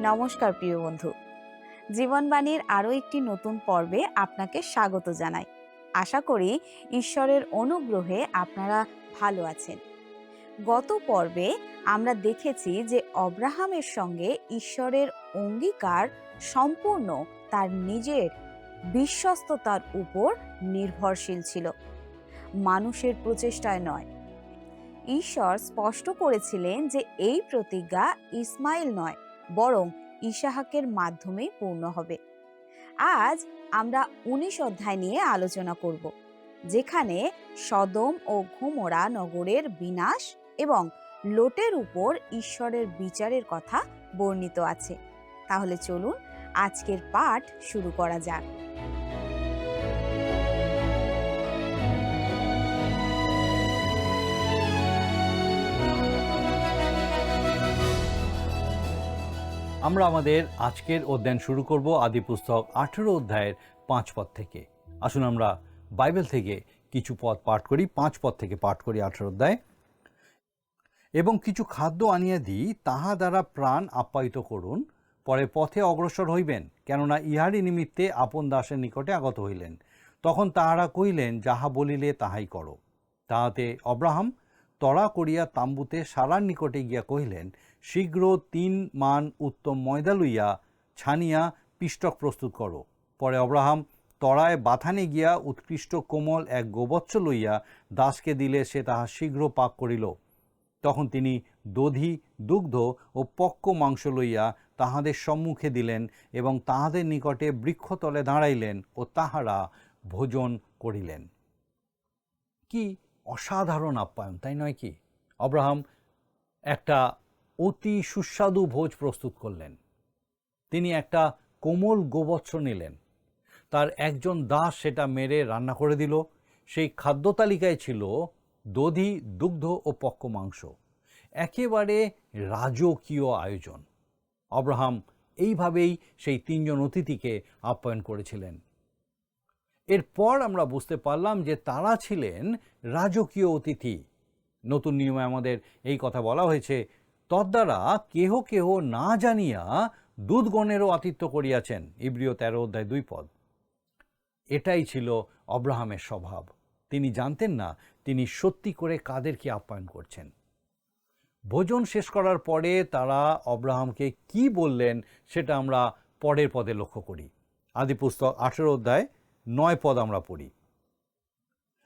নমস্কার প্রিয় বন্ধু, জীবনবাণীর আরও একটি নতুন পর্বে আপনাকে স্বাগত জানাই। আশা করি ঈশ্বরের অনুগ্রহে আপনারা ভালো আছেন। গত পর্বে আমরা দেখেছি যে অব্রাহামের সঙ্গে ঈশ্বরের অঙ্গীকার সম্পূর্ণ তার নিজের বিশ্বস্ততার উপর নির্ভরশীল ছিল, মানুষের প্রচেষ্টায় নয়। ঈশ্বর স্পষ্ট করেছিলেন যে এই প্রতিজ্ঞা ইসমাইল নয়, বরং ইসাহাকের মাধ্যমেই পূর্ণ হবে। আজ আমরা 19 অধ্যায় নিয়ে আলোচনা করব, যেখানে সদম ও গমোরা নগরের বিনাশ এবং লোটের উপর ঈশ্বরের বিচারের কথা বর্ণিত আছে। তাহলে চলুন আজকের পাঠ শুরু করা যাক। আমরা আমাদের আজকের অধ্যয়ন শুরু করব আদিপুস্তক 18 অধ্যায়ের 5 পদ থেকে। আসুন আমরা বাইবেল থেকে কিছু পদ পাঠ করি। 5 পদ থেকে পাঠ করি 18 অধ্যায়। এবং কিছু খাদ্য আনিয়া দিই, তাহা দ্বারা প্রাণ আপ্যায়িত করুন, পরে পথে অগ্রসর হইবেন, কেননা ইহারই নিমিত্তে আপন দাসের নিকটে আগত হইলেন। তখন তাহারা কহিলেন, যাহা বলিলে তাহাই করো। তাহাতে অব্রাহাম তড়া করিয়া তাম্বুতে সারার নিকটে গিয়া কহিলেন, শীঘ্র 3 মান উত্তম ময়দা লইয়া ছানিয়া পিষ্টক প্রস্তুত করো। পরে অব্রাহাম তড়ায় বাথানে গিয়া উৎকৃষ্ট কোমল এক গোবৎস লইয়া দাসকে দিলে, সে তাহা শীঘ্র পাক করিল। তখন তিনি দধি, দুগ্ধ ও পক্ক মাংস লইয়া তাহাদের সম্মুখে দিলেন এবং তাহাদের নিকটে বৃক্ষতলে দাঁড়াইলেন ও তাহারা ভোজন করিলেন। কি অসাধারণ আপ্যায়ন, তাই নয় কি? অব্রাহাম একটা অতি সুস্বাদু ভোজ প্রস্তুত করলেন। তিনি একটা কোমল গোবৎস নিলেন, তার একজন দাস সেটা মেরে রান্না করে দিল। সেই খাদ্য তালিকায় ছিল দধি, দুগ্ধ ও পক্ক মাংস। একেবারে রাজকীয় আয়োজন। অব্রাহাম এইভাবেই সেই 3 জন অতিথিকে আপ্যায়ন করেছিলেন। এরপর আমরা বুঝতে পারলাম যে তারা ছিলেন রাজকীয় অতিথি। নতুন নিয়মে আমাদের এই কথা বলা হয়েছে, তদ্বারা কেহ কেহ না জানিয়া দূতগণেরও আতিথ্য করিয়াছেন। ইব্রিয় 13 অধ্যায় 2 পদ। এটাই ছিল অব্রাহামের স্বভাব। তিনি জানতেন না তিনি সত্যি করে কাদেরকে আপ্যায়ন করছেন। ভোজন শেষ করার পরে তারা অব্রাহামকে কি বললেন সেটা আমরা পরের পদে লক্ষ্য করি। আদিপুস্তক 18 অধ্যায় 9 পদ আমরা পড়ি।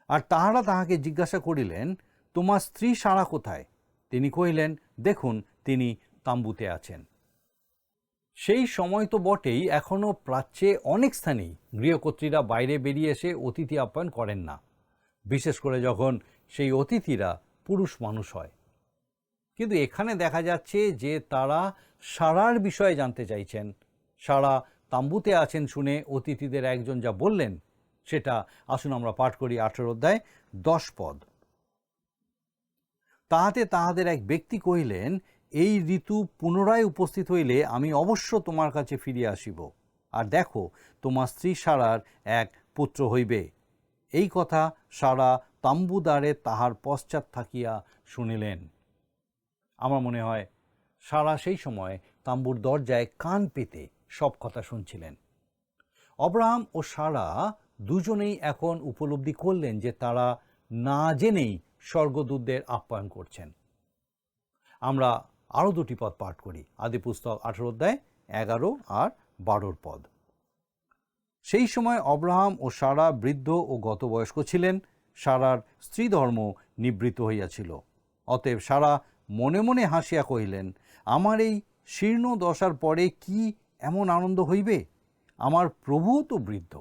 আর তাহারা তাহাকে জিজ্ঞাসা করিলেন, তোমার স্ত্রী সারা কোথায়? তিনি কহিলেন, দেখুন, তিনি তাম্বুতে আছেন। সেই সময় তো বটেই, এখনও প্রাচ্যে অনেক স্থানেই গৃহকর্ত্রীরা বাইরে বেরিয়ে এসে অতিথি আপ্যায়ন করেন না, বিশেষ করে যখন সেই অতিথিরা পুরুষ মানুষ হয়। কিন্তু এখানে দেখা যাচ্ছে যে তারা সারার বিষয়ে জানতে চাইছেন। সারা তাম্বুতে আছেন শুনে অতিথিদের একজন যা বললেন সেটা আসুন আমরা পাঠ করি 18 অধ্যায় 10 পদ। তাহাতে তাহাদের এক ব্যক্তি কহিলেন, এই ঋতু পুনরায় উপস্থিত হইলে আমি অবশ্য তোমার কাছে ফিরিয়া আসিব, আর দেখো, তোমার স্ত্রী সারার এক পুত্র হইবে। এই কথা সারা তাম্বুদ্বারে তাহার পশ্চাৎ থাকিয়া শুনিলেন। আমার মনে হয় সারা সেই সময় তাম্বুর দরজায় কান পেতে সব কথা শুনছিলেন। অব্রাহাম ও সারা দুজনেই এখন উপলব্ধি করলেন যে তারা না জেনেই স্বর্গদূতদের আপ্যায়ন করছেন। আমরা আরও 2টি পদ পাঠ করি। আদিপুস্তক 18 অধ্যায় 11 আর 12 পদ। সেই সময় অব্রাহাম ও সারা বৃদ্ধ ও গতবয়স্ক ছিলেন। সারার স্ত্রী ধর্ম নিবৃত্ত হইয়াছিল। অতএব সারা মনে মনে হাসিয়া কহিলেন, আমার এই শীর্ণ দশার পরে কি এমন আনন্দ হইবে? আমার প্রভু তো বৃদ্ধ।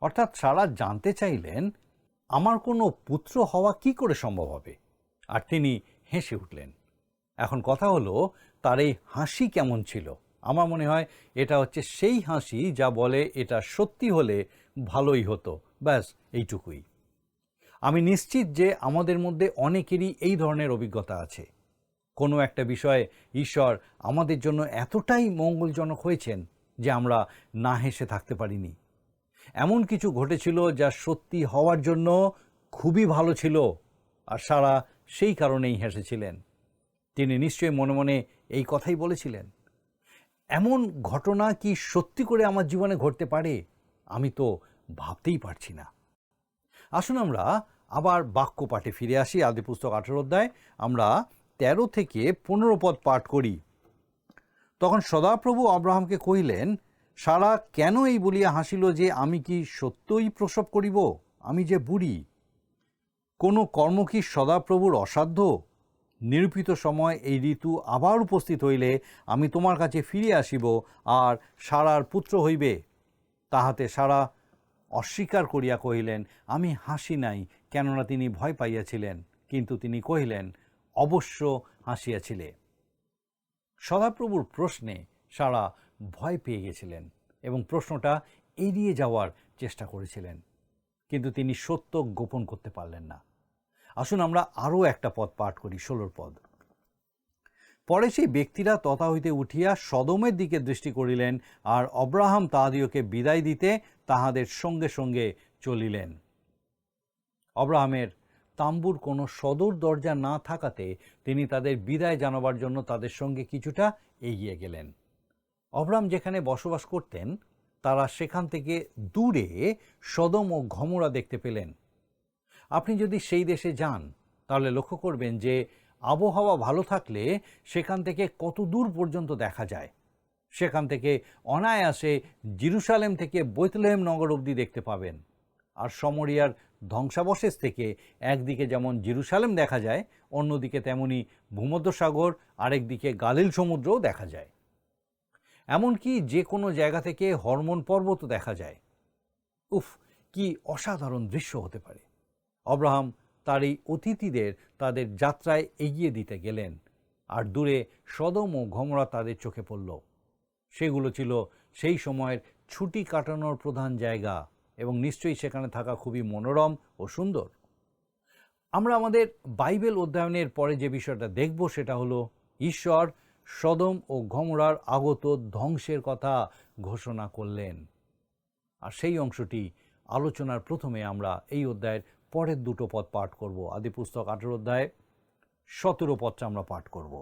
অর্থাৎ সারা জানতে চাইলেন, আমার কোনো পুত্র হওয়া কি করে সম্ভব হবে? আর তিনি হেসে উঠলেন। এখন কথা হলো, তার এই হাসি কেমন ছিল? আমার মনে হয় এটা হচ্ছে সেই হাসি যা বলে, এটা সত্যি হলে ভালোই হতো, ব্যাস এইটুকুই। আমি নিশ্চিত যে আমাদের মধ্যে অনেকেরই এই ধরনের অভিজ্ঞতা আছে। কোনো একটা বিষয়ে ঈশ্বর আমাদের জন্য এতটাই মঙ্গলজনক হয়েছেন যে আমরা না হেসে থাকতে পারিনি। এমন কিছু ঘটেছিল যা সত্যি হওয়ার জন্য খুবই ভালো ছিল, আর সারা সেই কারণেই হেসেছিলেন। তিনি নিশ্চয়ই মনে মনে এই কথাই বলেছিলেন, এমন ঘটনা কি সত্যি করে আমার জীবনে ঘটতে পারে? আমি তো ভাবতেই পারছি না। আসুন আমরা আবার বাক্য পাঠে ফিরে আসি। আদিপুস্তক 18 অধ্যায় আমরা 13 থেকে 15 পদ পাঠ করি। তখন সদাপ্রভু আব্রাহামকে কহিলেন, সারা কেন এই বলিয়া হাসিল যে আমি কি সত্যই প্রসব করিব? আমি যে বুড়ি। কোনো কর্ম কি সদাপ্রভুর অসাধ্য? নিরূপিত সময় এই ঋতু আবার উপস্থিত হইলে আমি তোমার কাছে ফিরে আসিব, আর সারার পুত্র হইবে। তাহাতে সারা অস্বীকার করিয়া কহিলেন, আমি হাসি নাই, কেননা তিনি ভয় পাইয়াছিলেন। কিন্তু তিনি কহিলেন, অবশ্য হাসিয়াছিলে। সদাপ্রভুর প্রশ্নে সারা ভয় পেয়ে গেছিলেন এবং প্রশ্নটা এড়িয়ে যাওয়ার চেষ্টা করেছিলেন, কিন্তু তিনি সত্য গোপন করতে পারলেন না। আসুন আমরা আরও একটা পদ পাঠ করি, 16 পদ। পরে সেই ব্যক্তিরা তথা হইতে উঠিয়া সদমের দিকে দৃষ্টি করিলেন, আর অব্রাহাম তাহাদিওকে বিদায় দিতে তাহাদের সঙ্গে সঙ্গে চলিলেন। অব্রাহামের তাম্বুর কোনো সদর দরজা না থাকাতে তিনি তাদের বিদায় জানাবার জন্য তাদের সঙ্গে কিছুটা এগিয়ে গেলেন। অব্রাহাম যেখানে বসবাস করতেন তারা সেখান থেকে দূরে সদম ও গমোরা দেখতে পেলেন। আপনি যদি সেই দেশে যান তাহলে লক্ষ্য করবেন যে আবহাওয়া ভালো থাকলে সেখান থেকে কত দূর পর্যন্ত দেখা যায়। সেখান থেকে অনায়াসে জেরুসালেম থেকে বেথলেহেম নগর অবধি দেখতে পাবেন। আর সমরিয়ার ধ্বংসাবশেষ থেকে একদিকে যেমন জেরুসালেম দেখা যায়, অন্যদিকে তেমনি ভূমধ্যসাগর, আরেকদিকে গালিল সমুদ্রও দেখা যায়। এমনকি যে কোনো জায়গা থেকে হরমোন পর্বতও দেখা যায়। উফ, কি অসাধারণ দৃশ্য হতে পারে! অব্রাহাম তার এই অতিথিদের তাদের যাত্রায় এগিয়ে দিতে গেলেন, আর দূরে সদম ও গমোরা তাদের চোখে পড়ল। সেগুলো ছিল সেই সময়ের ছুটি কাটানোর প্রধান জায়গা এবং নিশ্চয়ই সেখানে থাকা খুবই মনোরম ও সুন্দর। আমরা আমাদের বাইবেল অধ্যয়নের পরে যে বিষয়টা দেখব সেটা হলো ঈশ্বর সদম ও গমোরার আগত ধ্বংসের কথা ঘোষণা করলেন। আর সেই অংশটি আলোচনার প্রথমে আমরা এই অধ্যায়ের পরের দুটো পদ পাঠ করব। আদিপুস্তক 18 অধ্যায় 17 পদটা আমরা পাঠ করব।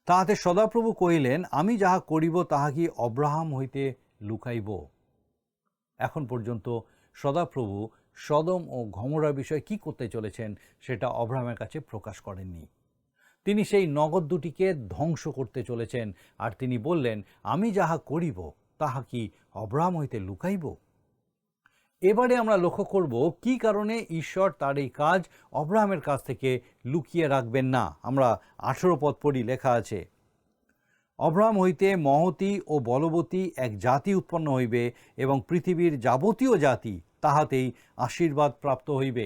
তাহাতে সদাপ্রভু কহিলেন, আমি যাহা করিব তাহা কি অব্রাহাম হইতে লুকাইব? এখন পর্যন্ত সদাপ্রভু সদম ও গমোরার বিষয়ে কি করতে চলেছেন সেটা অব্রাহামের কাছে প্রকাশ করেননি। তিনি সেই নগর দুটিকে ধ্বংস করতে চলেছেন, আর তিনি বললেন, আমি যাহা করিব তাহা কি অব্রাহাম হইতে লুকাইব? এবারে আমরা লক্ষ্য করব কি কারণে ঈশ্বর তার এই কাজ অব্রাহামের কাছ থেকে লুকিয়ে রাখবেন না। আমরা 18 পদ পড়ি, লেখা আছে, অব্রাহাম হইতে মহতী ও বলবতী এক জাতি উৎপন্ন হইবে, এবং পৃথিবীর যাবতীয় জাতি তাহাতেই আশীর্বাদ প্রাপ্ত হইবে।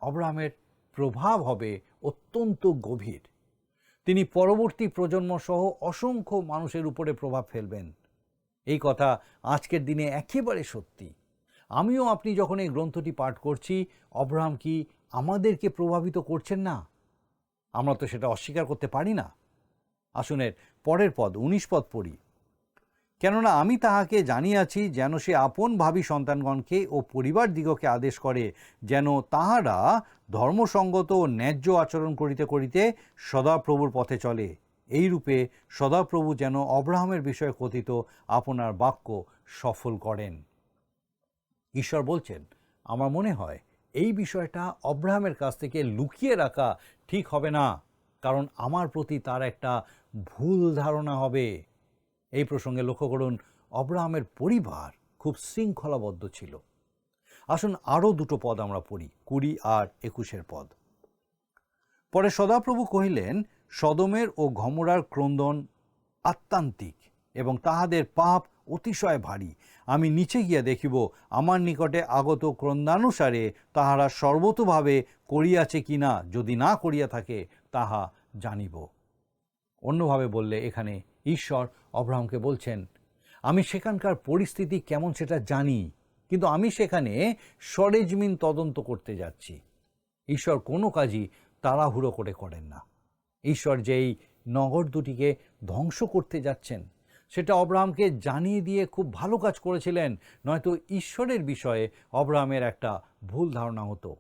অব্রাহামের প্রভাব হবে অত্যন্ত গভীর। তিনি পরবর্তী প্রজন্ম সহ অসংখ্য মানুষের উপরে প্রভাব ফেলবেন। এই কথা আজকের দিনে একেবারে সত্যি। আমিও আপনি যখন এই গ্রন্থটি পাঠ করছি, অব্রাহাম কি আমাদেরকে প্রভাবিত করছেন না? আমরা তো সেটা অস্বীকার করতে পারি না। আসুনের পরের পদ 19 পদ পড়ি। কেননা আমি তাহাকে জানিয়াছি যেন সে আপন ভাবী সন্তানগণকে ও পরিবার দিগকে আদেশ করে, যেন তাহারা ধর্মসঙ্গত ও ন্যায্য আচরণ করিতে করিতে সদাপ্রভুর পথে চলে। এইরূপে সদাপ্রভু যেন অব্রাহামের বিষয়ে কথিত আপনার বাক্য সফল করেন। ঈশ্বর বলছেন, আমার মনে হয় এই বিষয়টা অব্রাহামের কাছ থেকে লুকিয়ে রাখা ঠিক হবে না, কারণ আমার প্রতি তার একটা ভুল ধারণা হবে। এই প্রসঙ্গে লক্ষ্য করুন, অব্রাহামের পরিবার খুব শৃঙ্খলাবদ্ধ ছিল। আসুন আরও দুটো পদ আমরা পড়ি, 20 আর 21 পদ। পরে সদাপ্রভু কহিলেন, সদমের ও গমোরার ক্রন্দন আত্মান্তিক এবং তাহাদের পাপ অতিশয় ভারী। আমি নিচে গিয়া দেখিব আমার নিকটে আগত ক্রন্দানুসারে তাহারা সর্বতোভাবে করিয়াছে কিনা, যদি না করিয়া থাকে তাহা জানিব। অন্যভাবে বললে এখানে ঈশ্বর অব্রাহামকে বলছেন, আমি সেখানকার পরিস্থিতি কেমন সেটা জানি, কিন্তু আমি সেখানে সরেজমিন তদন্ত করতে যাচ্ছি। ঈশ্বর কোনো কাজই তাড়াহুড়ো করে করেন না। ঈশ্বর যেই নগর দুটিকে ধ্বংস করতে যাচ্ছেন সেটা অব্রাহামকে জানিয়ে দিয়ে খুব ভালো কাজ করেছিলেন, নয়তো ঈশ্বরের বিষয়ে অব্রাহামের একটা ভুল ধারণা হতো।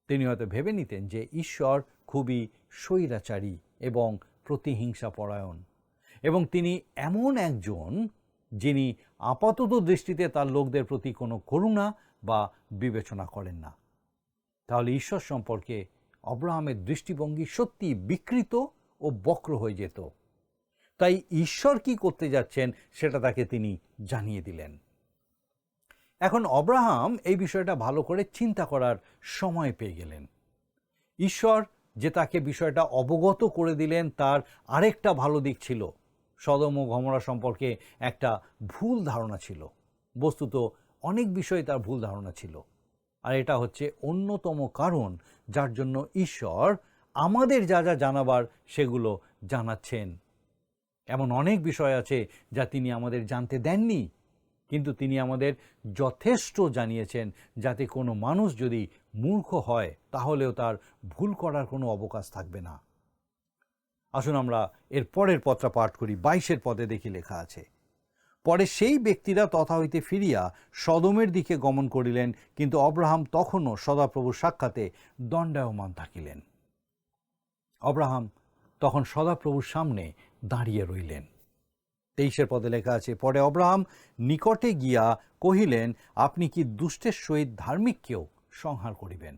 তিনি হয়তো ভেবে নিতেন যে ঈশ্বর খুবই স্বৈরাচারী এবং প্রতিহিংসা পরায়ণ। এবং তিনি এমন একজন যিনি আপাতত দৃষ্টিতে তার লোকদের প্রতি কোনো করুণা বা বিবেচনা করেন না। তাহলে ঈশ্বর সম্পর্কে আব্রাহামের দৃষ্টিভঙ্গি সত্যি বিকৃত ও বক্র হয়ে যেত। তাই ঈশ্বর কি করতে যাচ্ছেন সেটা তাকে তিনি জানিয়ে দিলেন। এখন আব্রাহাম এই বিষয়টা ভালো করে চিন্তা করার সময় পেয়ে গেলেন। ঈশ্বর যে তাকে বিষয়টা অবগত করে দিলেন তার আরেকটা ভালো দিক ছিল। সদম ও গমরা সম্পর্কে একটা ভুল ধারণা ছিল, বস্তুত অনেক বিষয়ে তার ভুল ধারণা ছিল, আর এটা হচ্ছে অন্যতম কারণ যার জন্য ঈশ্বর আমাদের যা যা জানাবার সেগুলো জানাচ্ছেন। এমন অনেক বিষয় আছে যা তিনি আমাদের জানতে দেননি, কিন্তু তিনি আমাদের যথেষ্ট জানিয়েছেন যাতে কোনো মানুষ যদি মূর্খ হয় তাহলেও তার ভুল করার কোনো অবকাশ থাকবে না। আসুন আমরা এর পরের পদটা পাঠ করি। 22 পদে দেখি লেখা আছে, পরে সেই ব্যক্তিরা তথা হইতে ফিরিয়া সদমের দিকে গমন করিলেন, কিন্তু আব্রাহাম তখনও সদাপ্রভুর সাক্ষাতে দণ্ডায়মান থাকিলেন। আব্রাহাম তখন সদাপ্রভুর সামনে দাঁড়িয়ে রইলেন। 23 পদে লেখা আছে, পরে আব্রাহাম নিকটে গিয়া কহিলেন, আপনি কি দুষ্টের সহিত ধার্মিককেও সংহার করিবেন?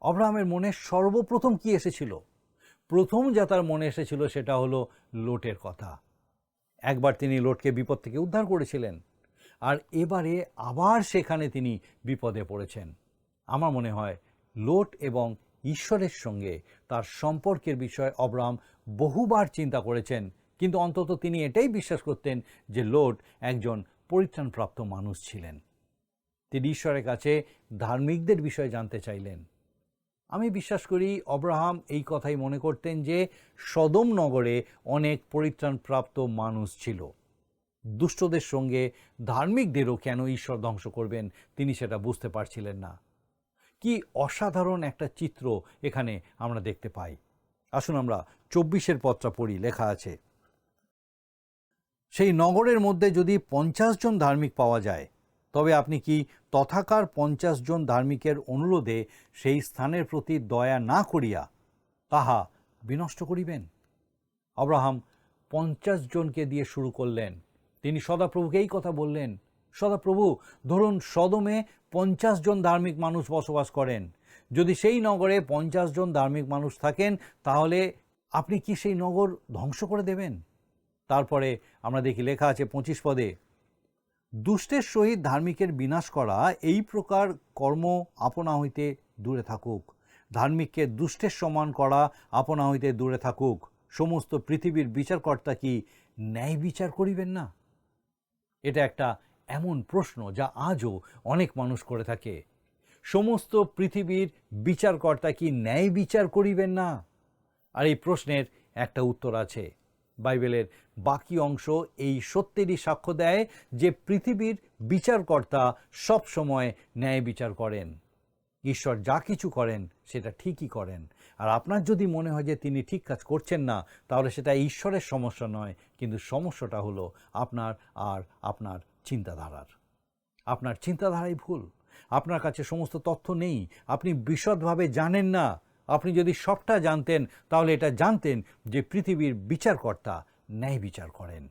আব্রাহামের মনে সর্বপ্রথম কি এসেছিল? প্রথম যা তার মনে এসেছিল সেটা হলো লোটের কথা। একবার তিনি লোটকে বিপদ থেকে উদ্ধার করেছিলেন, আর এবারে আবার সেখানে তিনি বিপদে পড়েছেন। আমার মনে হয় লোট এবং ঈশ্বরের সঙ্গে তার সম্পর্কের বিষয়ে আব্রাহাম বহুবার চিন্তা করেছেন, কিন্তু অন্তত তিনি এটাই বিশ্বাস করতেন যে লোট একজন পরিত্রাণপ্রাপ্ত মানুষ ছিলেন। তিনি ঈশ্বরের কাছে ধার্মিকদের বিষয়ে জানতে চাইলেন। আমি বিশ্বাস করি আব্রাহাম এই কথাই মনে করতেন যে সদম নগরে অনেক পরিত্রাণপ্রাপ্ত মানুষ ছিল। দুষ্টদের সঙ্গে ধার্মিকদেরও কেন ঈশ্বর ধ্বংস করবেন তিনি সেটা বুঝতে পারছিলেন না। কি অসাধারণ একটা চিত্র এখানে আমরা দেখতে পাই। আসুন আমরা 24 পদটা পড়ি। লেখা আছে, সেই নগরের মধ্যে যদি 50 জন ধার্মিক পাওয়া যায়, তবে আপনি কি তথাকার 50 জন ধার্মিকের অনুরোধে সেই স্থানের প্রতি দয়া না করিয়া তাহা বিনষ্ট করিবেন? আব্রাহাম 50 জনকে দিয়ে শুরু করলেন। তিনি সদাপ্রভুকে এই কথা বললেন, সদাপ্রভু, ধরুন সদমে 50 জন ধার্মিক মানুষ বসবাস করেন, যদি সেই নগরে 50 জন ধার্মিক মানুষ থাকেন তাহলে আপনি কি সেই নগর ধ্বংস করে দেবেন? তারপরে আমরা দেখি লেখা আছে 25 পদে, দুষ্টের সহিত ধার্মিকের বিনাশ করা এই প্রকার কর্ম আপনা হইতে দূরে থাকুক। ধার্মিককে দুষ্টের সমান করা আপনা হইতে দূরে থাকুক। সমস্ত পৃথিবীর বিচারকর্তা কি ন্যায় বিচার করিবেন না? এটা একটা এমন প্রশ্ন যা আজও অনেক মানুষ করে থাকে। সমস্ত পৃথিবীর বিচারকর্তা কি ন্যায় বিচার করিবেন না? আর এই প্রশ্নের একটা উত্তর আছে। বাইবেলের বাকি অংশ এই সত্যেরই সাক্ষ্য দেয় যে পৃথিবীর বিচারকর্তা সব সময় ন্যায় বিচার করেন। ঈশ্বর যা কিছু করেন সেটা ঠিকই করেন। আর আপনার যদি মনে হয় যে তিনি ঠিক কাজ করছেন না, তাহলে সেটা ঈশ্বরের সমস্যা নয়, কিন্তু সমস্যাটা হলো আপনার আর আপনার চিন্তাধারার। আপনার চিন্তাধারাই ভুল। আপনার কাছে সমস্ত তথ্য নেই, আপনি বিশদভাবে জানেন না। আপনি যদি সবটা জানতেন তাহলে এটা জানতেন যে পৃথিবীর বিচারকর্তা ন্যায় বিচার করেন।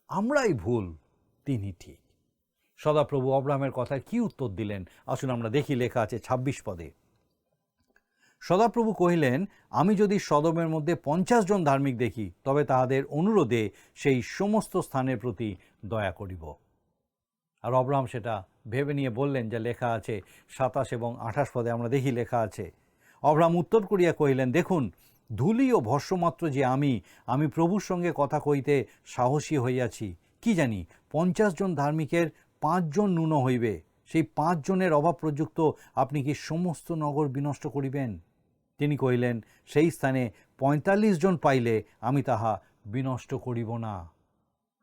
আমরাই ভুল, তিনি ঠিক। সদাপ্রভু আব্রাহামের কথায় কি উত্তর দিলেন আসুন আমরা দেখি। লেখা আছে 26 পদে, সদাপ্রভু কহিলেন, আমি যদি সদমের মধ্যে 50 জন ধার্মিক দেখি, তবে তাহাদের অনুরোধে সেই সমস্ত স্থানের প্রতি দয়া করিব। আর আব্রাহাম সেটা ভেবে নিয়ে বললেন, যা লেখা আছে 27 এবং 28 পদে আমরা দেখি লেখা আছে, আব্রাহাম উত্তর করিয়া কহিলেন, দেখুন, ধূলি ও ভস্মমাত্র যে আমি প্রভুর সঙ্গে কথা কইতে সাহসী হইয়াছি। কি জানি 50 জন ধার্মিকের 5 জন ন্যূন হইবে, সেই 5 জনের অভাব প্রযুক্ত আপনি কি সমস্ত নগর বিনষ্ট করিবেন? তিনি কহিলেন, সেই স্থানে 45 জন পাইলে আমি তাহা বিনষ্ট করিব না।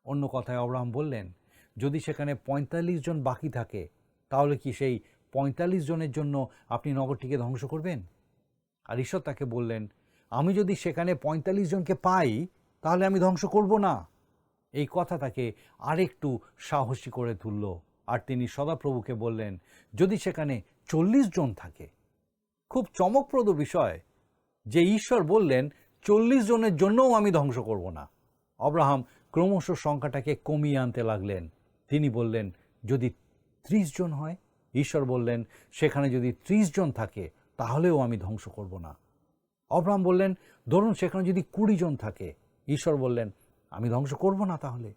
অন্য কথায় আব্রাহাম বললেন, যদি সেখানে 45 জন বাকি থাকে, তাহলে কি সেই 45 জনের জন্য আপনি নগরটিকে ধ্বংস করবেন? আর ঈশ্বর তাকে বললেন, আমি যদি সেখানে 45 জনকে পাই তাহলে আমি ধ্বংস করব না। এই কথা তাকে আরেকটু সাহসী করে তুলল। আর তিনি সদাপ্রভুকে বললেন, যদি সেখানে 40 জন থাকে। খুব চমকপ্রদ বিষয় যে ঈশ্বর বললেন 40 জনের জন্যও আমি ধ্বংস করব না। আব্রাহাম ক্রমশ সংখ্যাটাকে কমিয়ে আনতে লাগলেন। তিনি বললেন, যদি 30 জন হয়। ঈশ্বর বললেন, সেখানে যদি 30 জন থাকে তাহলেও আমি ধ্বংস করব না। আব্রাহাম বললেন, ধরুন সেখানে যদি 20 জন থাকে। ঈশ্বর বললেন, আমি ধ্বংস করব না তাহলে।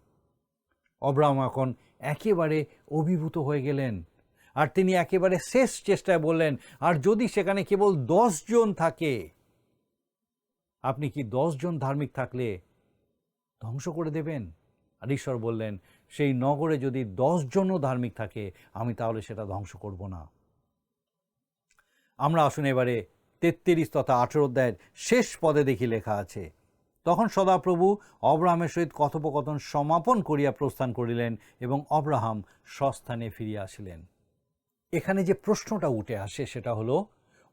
আব্রাহাম এখন একেবারে অভিভূত হয়ে গেলেন, আর তিনি একেবারে শেষ চেষ্টায় বললেন, আর যদি সেখানে কেবল 10 জন থাকে, আপনি কি 10 জন ধার্মিক থাকলে ধ্বংস করে দেবেন? আর ঈশ্বর বললেন, সেই নগরে যদি 10 জনও ধার্মিক থাকে, আমি তাহলে সেটা ধ্বংস করব না। আমরা আসুন এবারে 33 তথা 18 অধ্যায়ের শেষ পদে দেখি লেখা আছে, তখন সদাপ্রভু অব্রাহামের সহিত কথোপকথন সমাপন করিয়া প্রস্থান করিলেন এবং অব্রাহাম স্বস্থানে ফিরিয়া আসিলেন। এখানে যে প্রশ্নটা উঠে আসে সেটা হলো,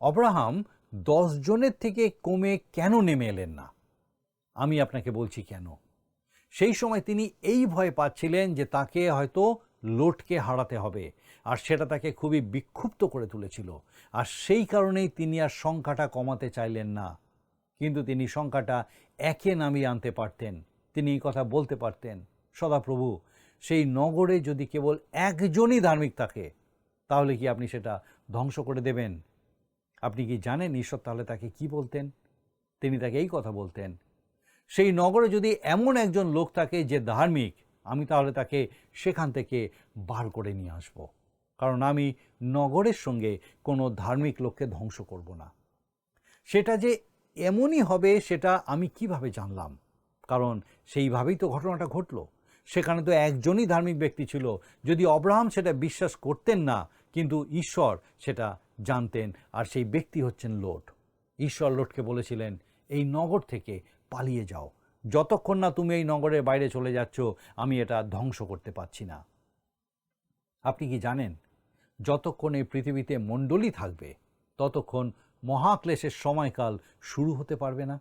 অব্রাহাম 10 জনের থেকে কমে কেন নেমে এলেন না? আমি আপনাকে বলছি কেন। সেই সময় তিনি এই ভয় পাচ্ছিলেন যে তাকে হয়তো লোটকে হারাতে হবে, আর সেটা তাকে খুবই বিক্ষুব্ধ করে তুলেছিল। আর সেই কারণেই তিনি আর সংখ্যাটা কমাতে চাইলেন না। কিন্তু তিনি সংখ্যাটা একে নামিয়ে আনতে পারতেন। তিনি এই কথা বলতে পারতেন, সদাপ্রভু, সেই নগরে যদি কেবল একজনই ধার্মিক থাকে, তাহলে কি আপনি সেটা ধ্বংস করে দেবেন? আপনি কি জানেন ঈশ্বর তাহলে তাকে কি বলতেন? তিনি তাকে এই কথা বলতেন, সেই নগরে যদি এমন একজন লোক থাকে যে ধার্মিক, আমি তাহলে তাকে সেখান থেকে বার করে নিয়ে আসব। কারণ আমি নগরের সঙ্গে কোনো ধার্মিক লোককে ধ্বংস করব না। সেটা যে এমনই হবে সেটা আমি কিভাবে জানলাম? কারণ সেইভাবেই তো ঘটনাটা ঘটল। সেখানে তো একজনই ধার্মিক ব্যক্তি ছিল। যদি অব্রাহাম সেটা বিশ্বাস করতেন না, কিন্তু ঈশ্বর সেটা জানতেন, আর সেই ব্যক্তি হচ্ছেন লোট। ঈশ্বর লোটকে বলেছিলেন, এই নগর থেকে পালিয়ে যাও, যতক্ষণ না তুমি এই নগরের বাইরে চলে যাচ্ছ আমি এটা ধ্বংস করতে পারছি না। আপনি কি জানেন, যতক্ষণ এই পৃথিবীতে মণ্ডলী থাকবে ততক্ষণ মহাক্লেশের সময়কাল শুরু হতে পারবে না।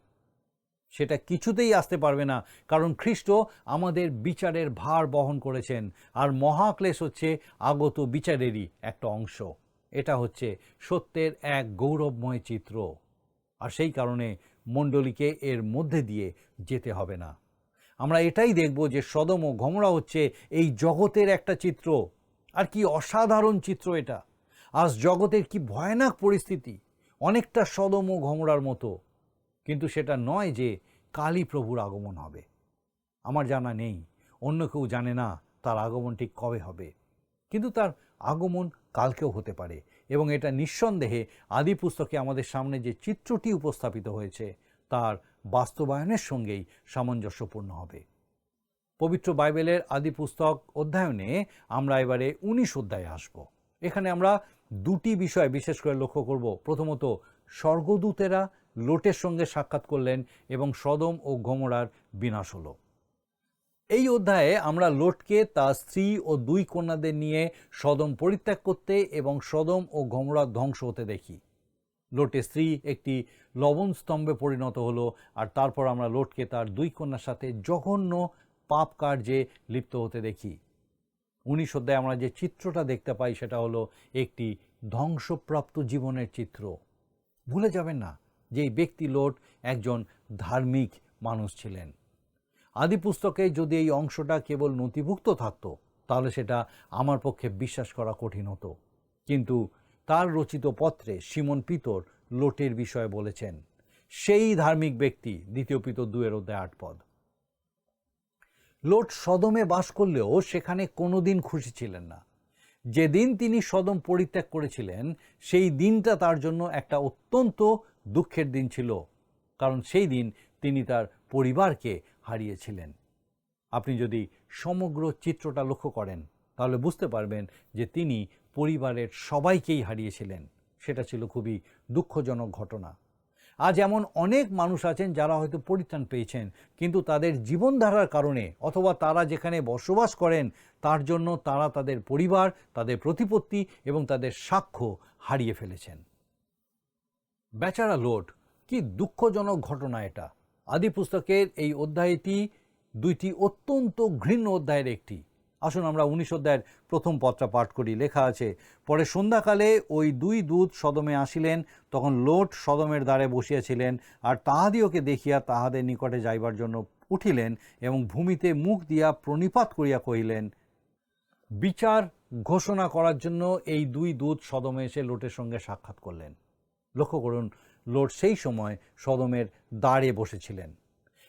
সেটা কিছুতেই আসতে পারবে না, কারণ খ্রিস্ট আমাদের বিচারের ভার বহন করেছেন, আর মহাক্লেশ হচ্ছে আগত বিচারেরই একটা অংশ। এটা হচ্ছে সত্যের এক গৌরবময় চিত্র, আর সেই কারণে মণ্ডলীকে এর মধ্যে দিয়ে যেতে হবে না। আমরা এটাই দেখব যে সদম ও গমরা হচ্ছে এই জগতের একটা চিত্র। আর কি অসাধারণ চিত্র এটা! আজ জগতের কি ভয়ানক পরিস্থিতি, অনেকটা সদম ও গমরার মতো। কিন্তু সেটা নয় যে কালই প্রভুর আগমন হবে। আমার জানা নেই, অন্য কেউ জানে না তার আগমন ঠিক কবে হবে, কিন্তু তার আগমন কালকেও হতে পারে। এবং এটা নিঃসন্দেহে আদি পুস্তকে আমাদের সামনে যে চিত্রটি উপস্থাপিত হয়েছে তার বাস্তবায়নের সঙ্গেই সামঞ্জস্যপূর্ণ হবে। পবিত্র বাইবেলের আদি পুস্তক অধ্যয়নে আমরা এবারে 19 অধ্যায়ে আসব। এখানে আমরা দুটি বিষয় বিশেষ করে লক্ষ্য করব। প্রথমত, স্বর্গদূতেরা লোটের সঙ্গে সাক্ষাৎ করলেন এবং সদম ও গমরার বিনাশ হলো। এই অধ্যায়ে আমরা লোটকে তার স্ত্রী ও 2 কন্যাদের নিয়ে সদম পরিত্যাগ করতে এবং সদম ও গমরা ধ্বংস হতে দেখি। লোটের স্ত্রী একটি লবণ স্তম্ভে পরিণত হলো, আর তারপর আমরা লোটকে তার 2 কন্যার সাথে জঘন্য পাপ কার্যে লিপ্ত হতে দেখি। 19 অধ্যায়ে আমরা যে চিত্রটা দেখতে পাই সেটা হলো একটি ধ্বংসপ্রাপ্ত জীবনের চিত্র। ভুলে যাবেন না যে এই ব্যক্তি লোট একজন ধার্মিক মানুষ ছিলেন। আদি পুস্তকে যদি এই অংশটা কেবল নথিভুক্ত থাকতো তাহলে সেটা আমার পক্ষে বিশ্বাস করা কঠিন হতো। কিন্তু তার রচিত পত্রে সিমন পিতর লোটের বিষয়ে বলেছেন, সেই ধার্মিক ব্যক্তি। 2 পিতর 2:8 পদ। লোট সদমে বাস করলেও সেখানে কোনোদিন খুশি ছিলেন না। যেদিন তিনি সদম পরিত্যাগ করেছিলেন সেই দিনটা তার জন্য একটা অত্যন্ত দুঃখের দিন ছিল, কারণ সেই দিন তিনি তার পরিবারকে হারিয়েছিলেন। আপনি যদি সমগ্র চিত্রটা লক্ষ্য করেন তাহলে বুঝতে পারবেন যে তিনি পরিবারের সবাইকেই হারিয়েছিলেন। সেটা ছিল খুবই দুঃখজনক ঘটনা। আজ এমন অনেক মানুষ আছেন যারা হয়তো পরিত্রাণ পেয়েছেন, কিন্তু তাদের জীবনধারার কারণে অথবা তারা যেখানে বসবাস করেন তার জন্য তারা তাদের পরিবার, তাদের প্রতিপত্তি এবং তাদের সাক্ষ্য হারিয়ে ফেলেছেন। বেচারা লোট, কি দুঃখজনক ঘটনা এটা। আদি পুস্তকের এই অধ্যায়টি 2টি অত্যন্ত ঘৃণ্য অধ্যায়ের একটি। আসুন আমরা 19 অধ্যায়ের প্রথম পদটা পাঠ করি। লেখা আছে, পরে সন্ধ্যাকালে ওই দুই দূত সদমে আসিলেন, তখন লোট সদমের দ্বারে বসিয়াছিলেন, আর তাহাদিওকে দেখিয়া তাহাদের নিকটে যাইবার জন্য উঠিলেন এবং ভূমিতে মুখ দিয়া প্রণিপাত করিয়া কহিলেন। বিচার ঘোষণা করার জন্য এই দুই দূত সদমে এসে লোটের সঙ্গে সাক্ষাৎ করলেন। লক্ষ্য করুন, লোট সেই সময় সদমের দ্বারে বসেছিলেন।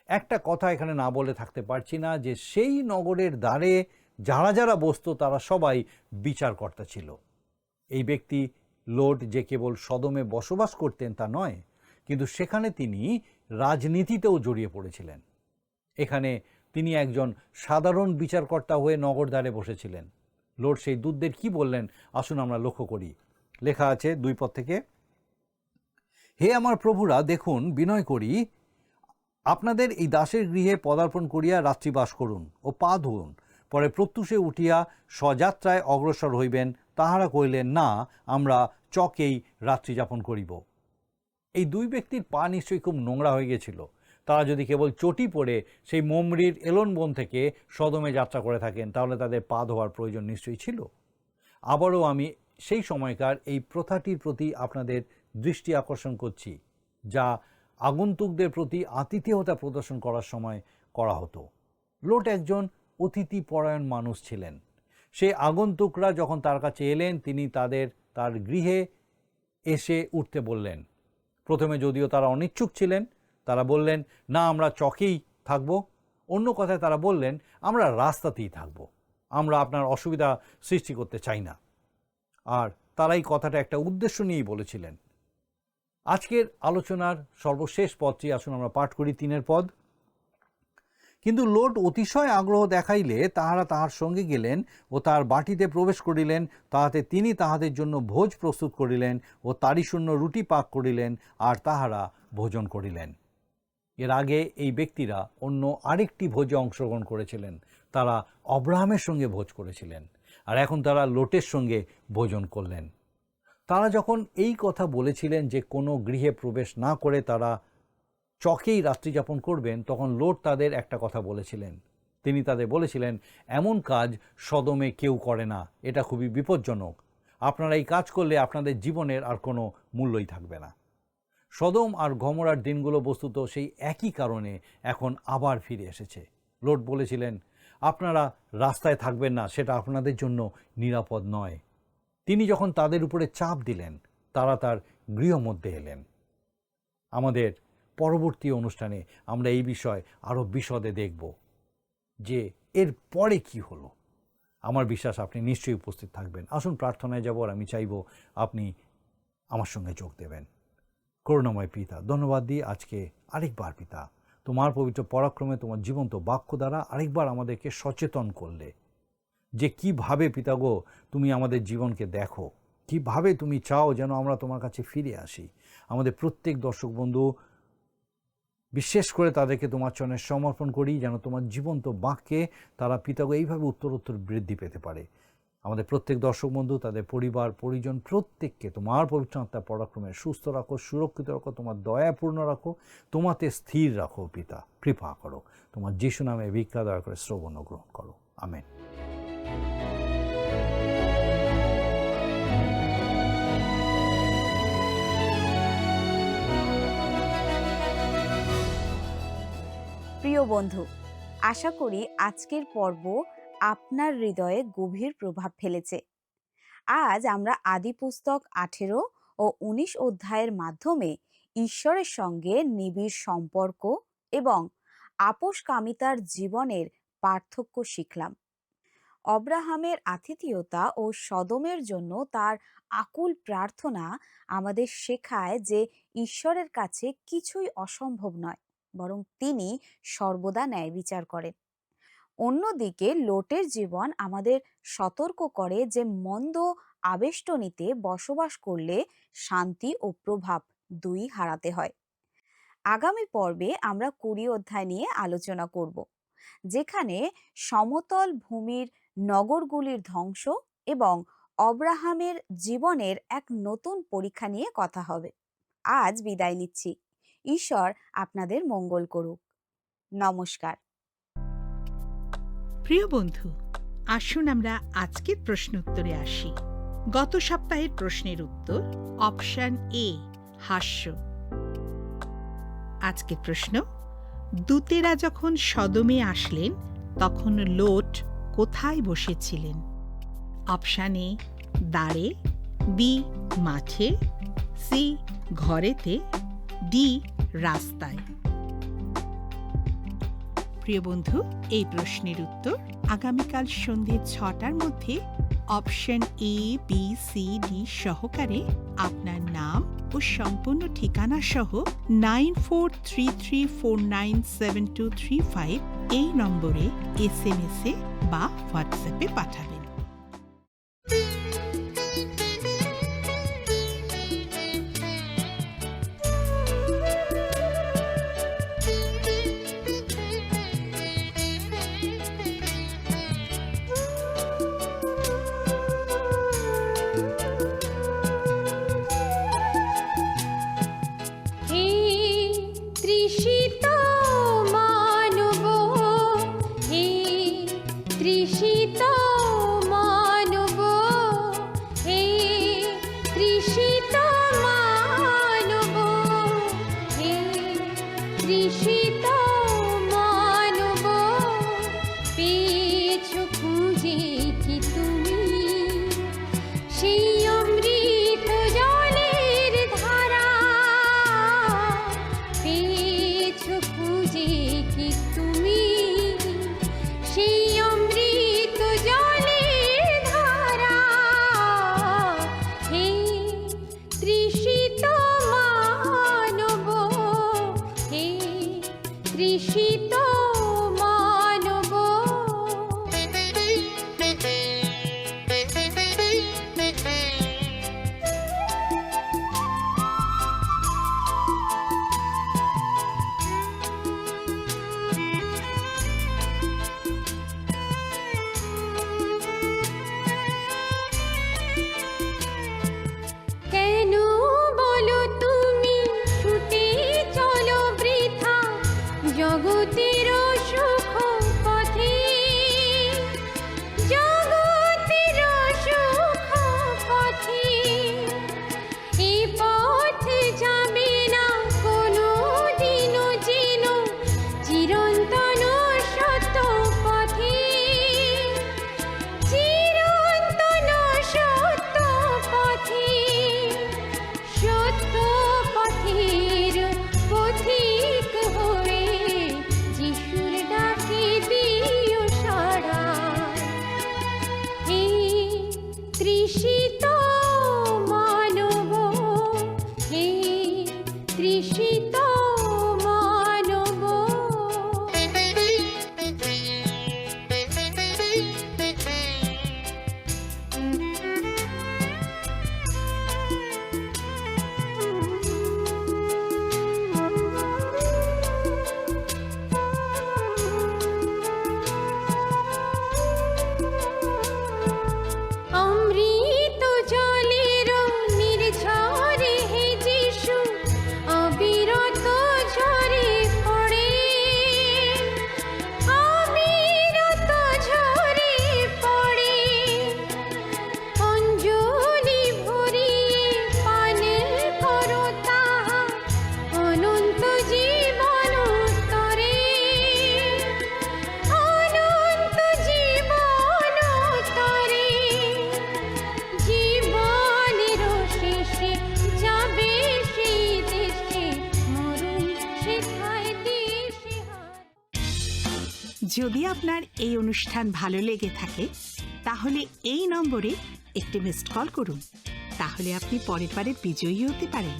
একটা কথা এখানে না বলে থাকতে পারছি না যে সেই নগরের দ্বারে যারা যারা বসতো তারা সবাই বিচারকর্তা ছিল। এই ব্যক্তি লোট যে কেবল সদমে বসবাস করতেন তা নয়, কিন্তু সেখানে তিনি রাজনীতিতেও জড়িয়ে পড়েছিলেন। এখানে তিনি একজন সাধারণ বিচারকর্তা হয়ে নগর দ্বারে বসেছিলেন। লোট সেই দূতদের কি বললেন আসুন আমরা লক্ষ্য করি। লেখা আছে 2 পদ থেকে, হে আমার প্রভুরা, দেখুন বিনয় করি, আপনাদের এই দাসের গৃহে পদার্পণ করিয়া রাত্রিবাস করুন ও পা ধুন, পরে প্রত্যুষে উঠিয়া স্বযাত্রায় অগ্রসর হইবেন। তাহারা কহিলেন, না, আমরা চকেই রাত্রিযাপন করিব। এই দুই ব্যক্তির পা নিশ্চয়ই খুব নোংরা হয়ে গেছিল। তারা যদি কেবল চটি পরে সেই মমরির এলন বন থেকে সদমে যাত্রা করে থাকেন, তাহলে তাদের পা ধোয়ার প্রয়োজন নিশ্চয়ই ছিল। আবারও আমি সেই সময়কার এই প্রথাটির প্রতি আপনাদের দৃষ্টি আকর্ষণ করছি, যা আগন্তুকদের প্রতি আতিথেয়তা প্রদর্শন করার সময় করা হতো। লোট একজন অতিথি পরায়ণ মানুষ ছিলেন। সে আগন্তুকরা যখন তার কাছে এলেন, তিনি তার গৃহে এসে উঠতে বললেন। প্রথমে যদিও তারা অনিচ্ছুক ছিলেন, তারা বললেন, না, আমরা চকেই থাকব। অন্য কথায় তারা বললেন, আমরা রাস্তাতেই থাকব, আমরা আপনার অসুবিধা সৃষ্টি করতে চাই না। আর তারা এই কথাটা একটা উদ্দেশ্য নিয়েই বলেছিলেন। আজকের আলোচনার সর্বশেষ পদটি আসুন আমরা পাঠ করি, 3 পদ। কিন্তু লোট অতিশয় আগ্রহ দেখাইলে তাহারা তাহার সঙ্গে গেলেন ও তাহার বাটিতে প্রবেশ করিলেন। তাহাতে তিনি তাহাদের জন্য ভোজ প্রস্তুত করিলেন ও তারি শূন্য রুটি পাক করিলেন, আর তাহারা ভোজন করিলেন। এর আগে এই ব্যক্তিরা অন্য আরেকটি ভোজে অংশগ্রহণ করেছিলেন। তারা অব্রাহামের সঙ্গে ভোজ করেছিলেন, আর এখন তারা লোটের সঙ্গে ভোজন করলেন। তারা যখন এই কথা বলেছিলেন যে কোনো গৃহে প্রবেশ না করে তারা চকেই রাত্রিযাপন করবেন, তখন লোট তাদের একটা কথা বলেছিলেন। তিনি তাদের বলেছিলেন, এমন কাজ সদমে কেউ করে না, এটা খুবই বিপজ্জনক। আপনারা এই কাজ করলে আপনাদের জীবনের আর কোনো মূল্যই থাকবে না। সদম আর গমোরার দিনগুলো বস্তুত সেই একই কারণে এখন আবার ফিরে এসেছে। লোট বলেছিলেন, আপনারা রাস্তায় থাকবেন না, সেটা আপনাদের জন্য নিরাপদ নয়। তিনি যখন তাদের উপরে চাপ দিলেন, তারা তার গৃহমধ্যে এলেন। আমাদের পরবর্তী অনুষ্ঠানে আমরা এই বিষয় আরও বিশদে দেখব যে এর পরে কি হলো। আমার বিশ্বাস আপনি নিশ্চয়ই উপস্থিত থাকবেন। আসুন প্রার্থনায় যাব, আর আমি চাইব আপনি আমার সঙ্গে যোগ দেবেন। করুণাময় পিতা, ধন্যবাদ দিই আজকে আরেকবার পিতা তোমার পবিত্র পরাক্রমে তোমার জীবন্ত বাক্য দ্বারা আরেকবার আমাদেরকে সচেতন করলে যে কিভাবে পিতা গো তুমি আমাদের জীবনকে দেখো, কিভাবে তুমি চাও যেন আমরা তোমার কাছে ফিরে আসি। আমাদের প্রত্যেক দর্শক বন্ধু, বিশেষ করে তাদেরকে তোমার চরণে সমর্পণ করি, যেন তোমার জীবন্ত বাক্যে তারা পিতাগো এইভাবে উত্তরোত্তর বৃদ্ধি পেতে পারে। আমাদের প্রত্যেক দর্শক বন্ধু, তাদের পরিবার পরিজন প্রত্যেককে তোমার পবিত্র আত্মার পরাক্রমে সুস্থ রাখো, সুরক্ষিত রাখো, তোমার দয়াপূর্ণ রাখো, তোমাতে স্থির রাখো পিতা, কৃপা করো। তোমার যিশু নামে ভিক্ষা দয়া করে শ্রবণ গ্রহণ করো, আমেন। প্রিয় বন্ধু, আশা করি আজকের পর্ব আপনার হৃদয়ে গভীর প্রভাব ফেলেছে। আজ আমরা আদি পুস্তক 18 ও 19 অধ্যায়ের মাধ্যমে ঈশ্বরের সঙ্গে নিবিড় সম্পর্ক এবং আপোষকামিতার জীবনের পার্থক্য শিখলাম। অব্রাহামের আতিথেয়তা ও সদমের জন্য তার আকুল প্রার্থনা আমাদের শেখায় যে ঈশ্বরের কাছে কিছুই অসম্ভব নয়, বরং তিনি সর্বদা ন্যায় বিচার করেন। অন্যদিকে লোটের জীবন আমাদের সতর্ক করে যে মন্দ আবেষ্টনীতে বসবাস করলে শান্তি ও প্রভাব দুই হারাতে হয়। আগামী পর্বে আমরা 20 অধ্যায় নিয়ে আলোচনা করব, যেখানে সমতল ভূমির নগরগুলির ধ্বংস এবং অব্রাহামের জীবনের এক নতুন পরীক্ষা নিয়ে কথা হবে। আজ বিদায় নিচ্ছি। ঈশ্বর আপনাদের মঙ্গল করুক। নমস্কার। প্রিয় বন্ধু, আসুন আমরা আজকের প্রশ্ন উত্তরে আসি। গত সপ্তাহের প্রশ্নের উত্তর অপশন এ, হাস্য। আজকের প্রশ্ন, দূতেরা যখন সদমে আসলেন তখন লোট কোথায় বসেছিলেন? অপশন এ, দাঁড়ে, বি, মাঠে, সি, ঘরেতে, ডি, রাস্তায়। প্রিয় বন্ধু, এই প্রশ্নের উত্তর আগামীকাল সন্ধ্যে 6টার মধ্যে option A, B, C, D সহকারে আপনার নাম ও সম্পূর্ণ ঠিকানা সহ 9433497235 এই নম্বরে SMS-এ বা হোয়াটসঅ্যাপে পাঠাবেন। হে তৃষিত মানব, হে তৃষিত মানব, হে তৃষিত মানব, হে তৃষিত মানব, পেয়েছো খুঁজে কি তুমি সেই অমৃত জলের ধারা? পেয়েছো খুঁজে কি তুমি সেই অমৃত জলের ধারা? হে তৃষিত মানব, হে তৃষিত মানব। কেন বলো তুমি ছুটে চলো বৃথা জগতের সুখ পথে? জগতের সুখ পথে এ পথ যাবে না কোনো দিনও যেন চিরন্তন সত্য পথে, চিরন্তন সত্য পথে, সত্য পথের পথিক হয়ে যিশুর ডাকে দিও সাড়া। হে তৃষিত মানব, হে তৃষিত মানব। অমৃত জলের নির্ঝরে হে যিশু অবিরত ঝরে পড়ে, অবিরত ঝরে পড়ে। অঞ্জলি ভরিয়ে পানে করো তাহা অনন্ত জীবন তরে, অনন্ত জীবন তরে। জীবনের শেষে যাবে সেই দেশে, মরণ শেখায় দেশে হার। যদি আপনার এই অনুষ্ঠান ভালো লেগে থাকে তাহলে এই নম্বরে একটি মিসড কল করুন, তাহলে আপনি পরের বারে বিজয়ী হতে পারেন।